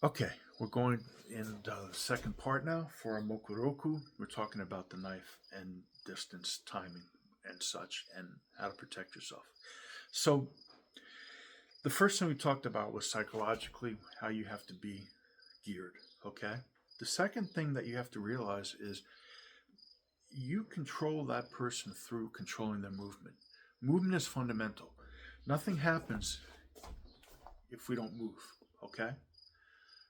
Okay, we're going in the second part now for our Mokuroku. We're talking about the knife and distance, timing, and such, and how to protect yourself. So, the first thing we talked about was psychologically how you have to be geared, okay? The second thing that you have to realize is you control that person through controlling their movement. Movement is fundamental. Nothing happens if we don't move, okay?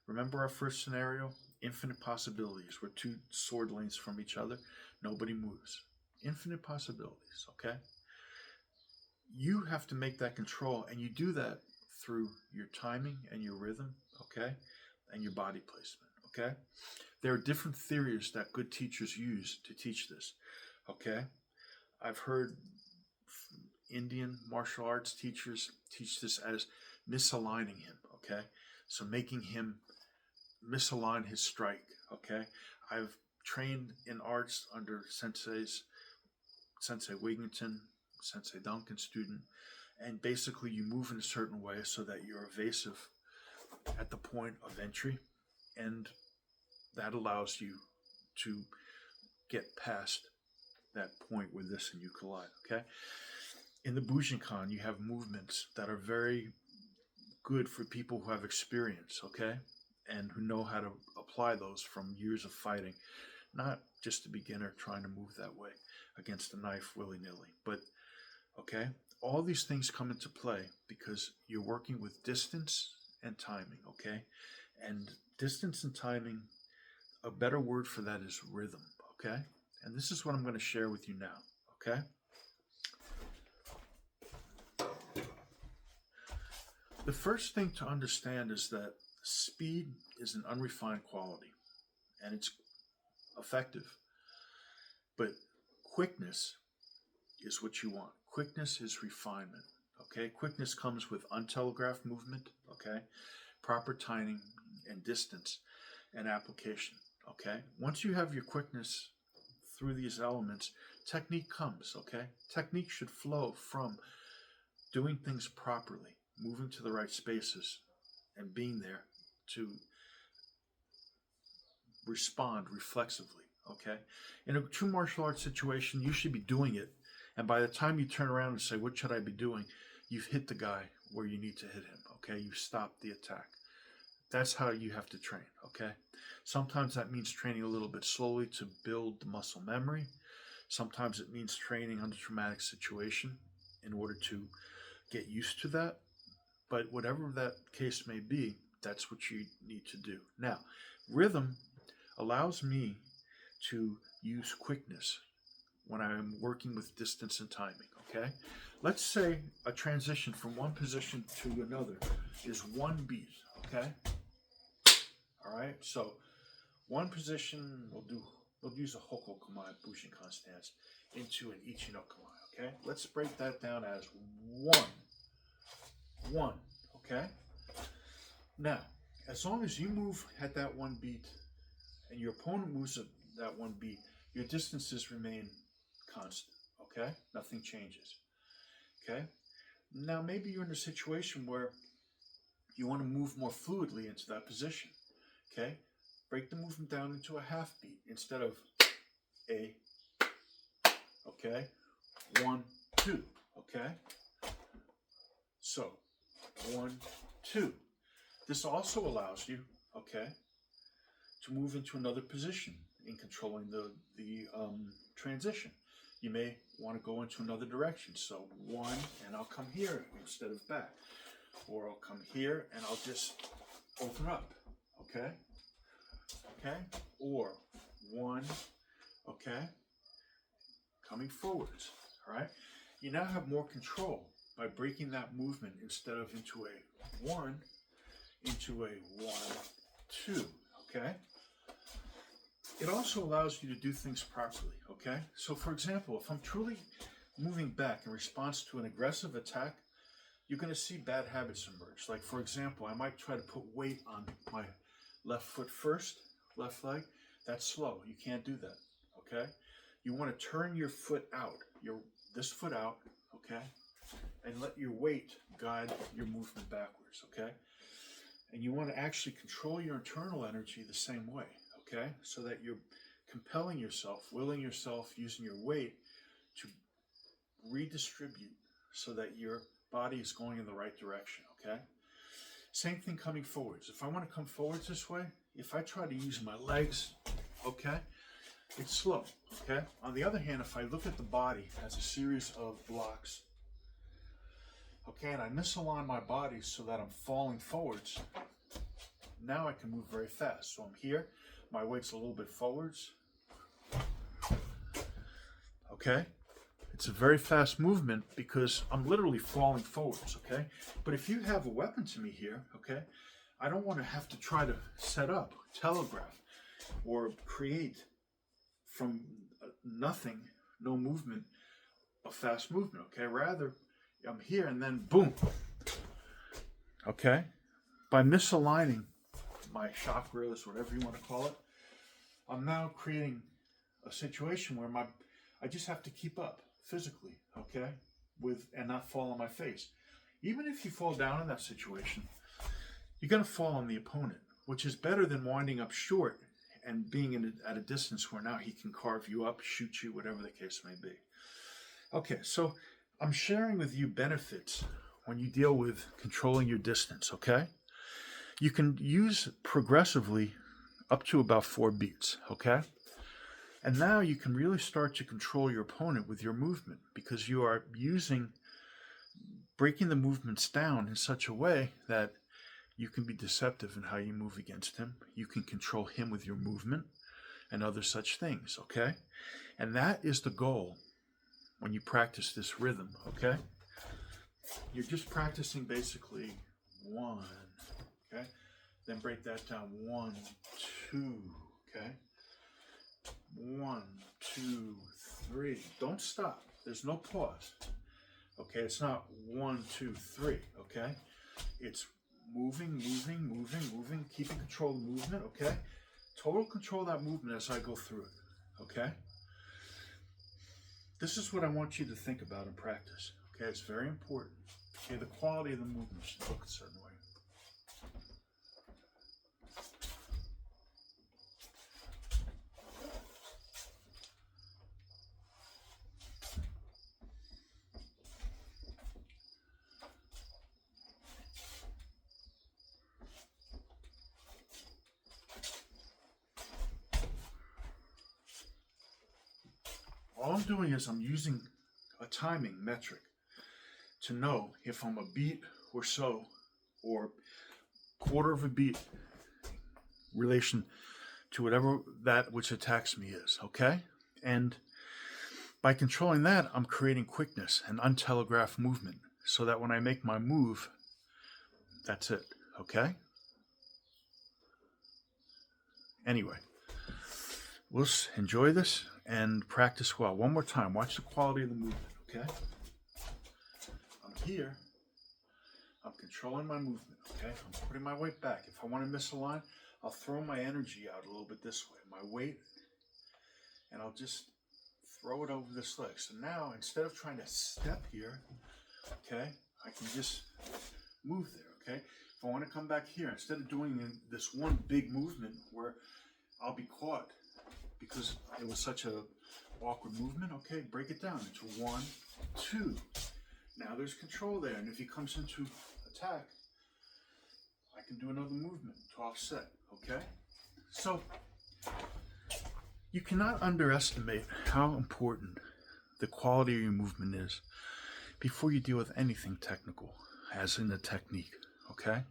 Remember our first scenario? Infinite possibilities. We're two sword lengths from each other. Nobody moves. Infinite possibilities, okay? You have to make that control, and you do that through your timing and your rhythm, okay? And your body placement, okay? There are different theories that good teachers use to teach this, okay? I've heard Indian martial arts teachers teach this as misaligning him, okay? So making him misalign his strike. Okay, I've trained in arts under Sensei Wigington, Sensei Duncan student, and basically you move in a certain way so that you're evasive at the point of entry, and that allows you to get past that point where this and you collide. Okay, in the Bujinkan, you have movements that are very good for people who have experience. Okay, and who know how to apply those from years of fighting, not just a beginner trying to move that way against a knife willy nilly. But okay, all these things come into play because you're working with distance and timing. Okay, and distance and timing, a better word for that is rhythm. Okay, and this is what I'm going to share with you now. Okay, the first thing to understand is that speed is an unrefined quality and it's effective. But quickness is what you want. Quickness is refinement. Okay, quickness comes with untelegraphed movement. Okay, proper timing and distance and application. Okay, once you have your quickness through these elements, technique comes. Okay, technique should flow from doing things properly, moving to the right spaces, and being there to respond reflexively. Okay, in a true martial arts situation, you should be doing it, and by the time you turn around and say, "What should I be doing?" you've hit the guy where you need to hit him. Okay, you've stopped the attack. That's how you have to train. Okay, sometimes that means training a little bit slowly to build the muscle memory. Sometimes it means training under traumatic situation in order to get used to that. But whatever that case may be, that's what you need to do. Now, rhythm allows me to use quickness when I'm working with distance and timing. Okay, let's say a transition from one position to another is one beat. Okay, all right. So one position we'll use a hokokamai bushinkan stance into an ichinokamai. Okay, let's break that down as one. Okay. Now, as long as you move at that one beat and your opponent moves at that one beat, your distances remain constant. Okay, nothing changes. Okay, now maybe you're in a situation where you want to move more fluidly into that position. Okay, break the movement down into a half beat instead of a. Okay, 1, 2. Okay, so 1, 2. This also allows you, okay, to move into another position in controlling the transition. You may want to go into another direction. So one, and I'll come here instead of back. Or I'll come here and I'll just open up. Okay? Okay? Or one, okay, coming forwards. All right? You now have more control by breaking that movement instead of into a one, into a 1, 2. Okay? It also allows you to do things properly, okay? So for example, if I'm truly moving back in response to an aggressive attack, you're going to see bad habits emerge. Like for example, I might try to put weight on my left foot first, left leg. That's slow. You can't do that, okay? You want to turn your foot out, this foot out, okay? And let your weight guide your movement backwards, okay? And you want to actually control your internal energy the same way, okay? So that you're compelling yourself, willing yourself, using your weight to redistribute so that your body is going in the right direction, okay? Same thing coming forwards. If I want to come forwards this way, if I try to use my legs, okay, it's slow, okay? On the other hand, if I look at the body as a series of blocks, okay, and I misalign my body so that I'm falling forwards, now I can move very fast. So I'm here, my weight's a little bit forwards, okay? It's a very fast movement because I'm literally falling forwards, okay? But if you have a weapon to me here, okay, I don't want to have to try to set up, telegraph, or create from nothing, no movement, a fast movement, okay? Rather, I'm here and then boom, okay? By misaligning my chakras, whatever you want to call it, I'm now creating a situation where I just have to keep up physically, okay, and not fall on my face. Even if you fall down in that situation, you're going to fall on the opponent, which is better than winding up short and being at a distance where now he can carve you up, shoot you, whatever the case may be. Okay, so I'm sharing with you benefits when you deal with controlling your distance, okay? You can use progressively up to about 4 beats, okay? And now you can really start to control your opponent with your movement because you are breaking the movements down in such a way that you can be deceptive in how you move against him. You can control him with your movement and other such things, okay? And that is the goal when you practice this rhythm, okay? You're just practicing basically 1, okay? Then break that down, 1, 2, okay? 1, 2, 3. Don't stop. There's no pause. Okay, it's not 1, 2, 3. Okay, it's moving, keeping control of the movement. Okay, total control of that movement as I go through it. Okay, this is what I want you to think about and practice. Okay, it's very important. Okay, the quality of the movement should look a certain way. All I'm doing is I'm using a timing metric to know if I'm a beat or so, or quarter of a beat relation to whatever that which attacks me is, okay? And by controlling that, I'm creating quickness and untelegraphed movement so that when I make my move, that's it, okay? Anyway, we'll enjoy this and practice well. One more time, watch the quality of the movement, okay? I'm here, I'm controlling my movement, okay? I'm putting my weight back. If I want to misalign, I'll throw my energy out a little bit this way, my weight, and I'll just throw it over this leg. So now, instead of trying to step here, okay, I can just move there, okay? If I want to come back here, instead of doing this one big movement where I'll be caught because it was such a awkward movement, okay, break it down into 1, 2. Now there's control there, and if he comes into attack, I can do another movement to offset, okay? So you cannot underestimate how important the quality of your movement is before you deal with anything technical, as in the technique, okay?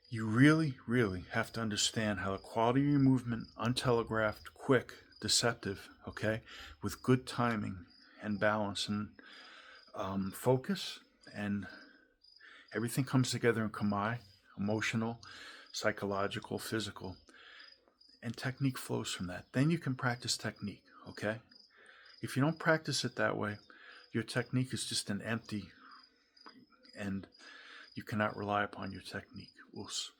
You really, really have to understand how the quality of your movement, untelegraphed, quick, deceptive, okay, with good timing and balance and focus, and everything comes together in Kamai, emotional, psychological, physical, and technique flows from that. Then you can practice technique, okay? If you don't practice it that way, your technique is just an empty, and you cannot rely upon your technique. Oos.